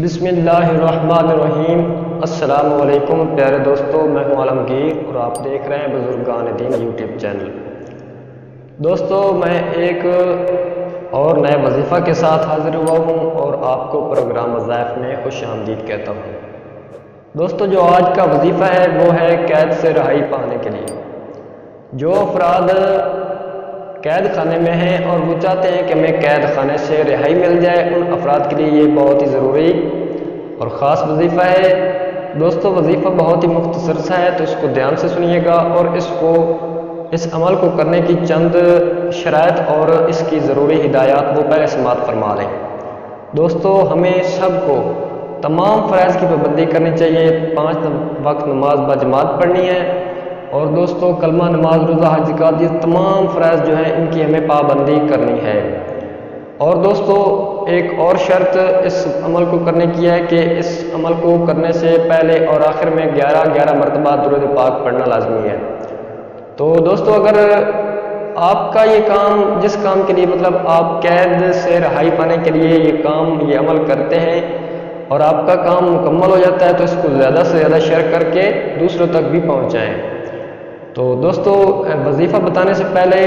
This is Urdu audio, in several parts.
بسم اللہ الرحمن الرحیم۔ السلام علیکم پیارے دوستو، میں ہوں عالمگیر اور آپ دیکھ رہے ہیں بزرگان دین یوٹیوب چینل۔ دوستو، میں ایک اور نئے وظیفہ کے ساتھ حاضر ہوا ہوں اور آپ کو پروگرام وظائف میں خوش آمدید کہتا ہوں۔ دوستو، جو آج کا وظیفہ ہے وہ ہے قید سے رہائی پانے کے لیے۔ جو افراد قید خانے میں ہیں اور وہ چاہتے ہیں کہ ہمیں قید خانے سے رہائی مل جائے، ان افراد کے لیے یہ بہت ہی ضروری اور خاص وظیفہ ہے۔ دوستو، وظیفہ بہت ہی مختصر سا ہے، تو اس کو دھیان سے سنیے گا اور اس عمل کو کرنے کی چند شرائط اور اس کی ضروری ہدایات وہ پہلے سماعت فرما لیں۔ دوستو، ہمیں سب کو تمام فرائض کی پابندی کرنی چاہیے۔ 5 وقت نماز باجماعت پڑھنی ہے اور دوستو کلمہ، نماز، روزہ، حج، زکوٰۃ، یہ تمام فرائض جو ہیں ان کی ہمیں پابندی کرنی ہے۔ اور دوستو، ایک اور شرط اس عمل کو کرنے کی ہے کہ اس عمل کو کرنے سے پہلے اور آخر میں 11 مرتبہ درود پاک پڑھنا لازمی ہے۔ تو دوستو، اگر آپ کا یہ کام، جس کام کے لیے مطلب آپ قید سے رہائی پانے کے لیے یہ عمل کرتے ہیں اور آپ کا کام مکمل ہو جاتا ہے، تو اس کو زیادہ سے زیادہ شیئر کر کے دوسروں تک بھی پہنچائیں۔ تو دوستو، وظیفہ بتانے سے پہلے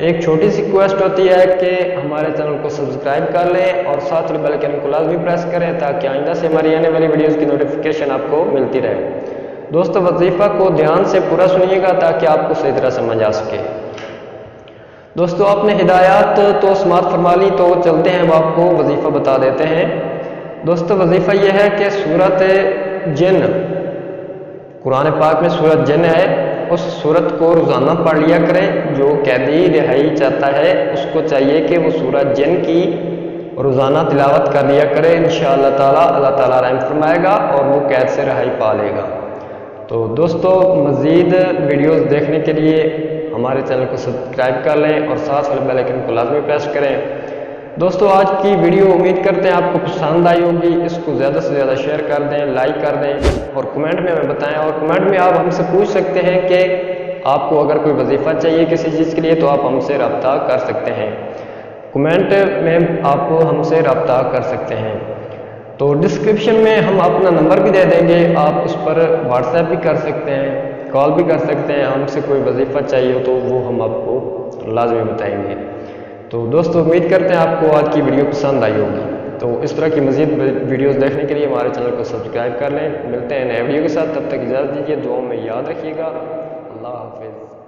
ایک چھوٹی سی ریکویسٹ ہوتی ہے کہ ہمارے چینل کو سبسکرائب کر لیں اور ساتھ بیل آئیکن کو لازمی پریس کریں تاکہ آئندہ سے ہماری آنے والی ویڈیوز کی نوٹیفیکیشن آپ کو ملتی رہے۔ دوستو، وظیفہ کو دھیان سے پورا سنیے گا تاکہ آپ کو صحیح طرح سمجھ آ سکے۔ دوستو، آپ نے ہدایات تو سماعت فرما لی، تو چلتے ہیں اب آپ کو وظیفہ بتا دیتے ہیں۔ دوستو، وظیفہ یہ ہے کہ سورت جن، قرآن پاک میں سورت جن ہے، اس سورت کو روزانہ پڑھ لیا کریں۔ جو قیدی رہائی چاہتا ہے اس کو چاہیے کہ وہ سورت جن کی روزانہ تلاوت کر لیا کرے۔ انشاءاللہ تعالی اللہ تعالیٰ رحم فرمائے گا اور وہ قید سے رہائی پا لے گا۔ تو دوستو، مزید ویڈیوز دیکھنے کے لیے ہمارے چینل کو سبسکرائب کر لیں اور ساتھ والے بیل آئیکن کو لازمی پریس کریں۔ دوستو، آج کی ویڈیو امید کرتے ہیں آپ کو پسند آئی ہوگی۔ اس کو زیادہ سے زیادہ شیئر کر دیں، لائک کر دیں اور کمنٹ میں ہمیں بتائیں۔ اور کمنٹ میں آپ ہم سے پوچھ سکتے ہیں کہ آپ کو اگر کوئی وظیفہ چاہیے کسی چیز کے لیے تو آپ ہم سے رابطہ کر سکتے ہیں۔ کمنٹ میں آپ ہم سے رابطہ کر سکتے ہیں۔ تو ڈسکرپشن میں ہم اپنا نمبر بھی دے دیں گے، آپ اس پر واٹس ایپ بھی کر سکتے ہیں، کال بھی کر سکتے ہیں۔ ہم سے کوئی وظیفہ چاہیے ہو تو وہ ہم آپ کو لازمی بتائیں گے۔ تو دوستو، امید کرتے ہیں آپ کو آج کی ویڈیو پسند آئی ہوگی۔ تو اس طرح کی مزید ویڈیوز دیکھنے کے لیے ہمارے چینل کو سبسکرائب کر لیں۔ ملتے ہیں نئے ویڈیو کے ساتھ، تب تک اجازت دیجیے، دعاؤں میں یاد رکھیے گا۔ اللہ حافظ۔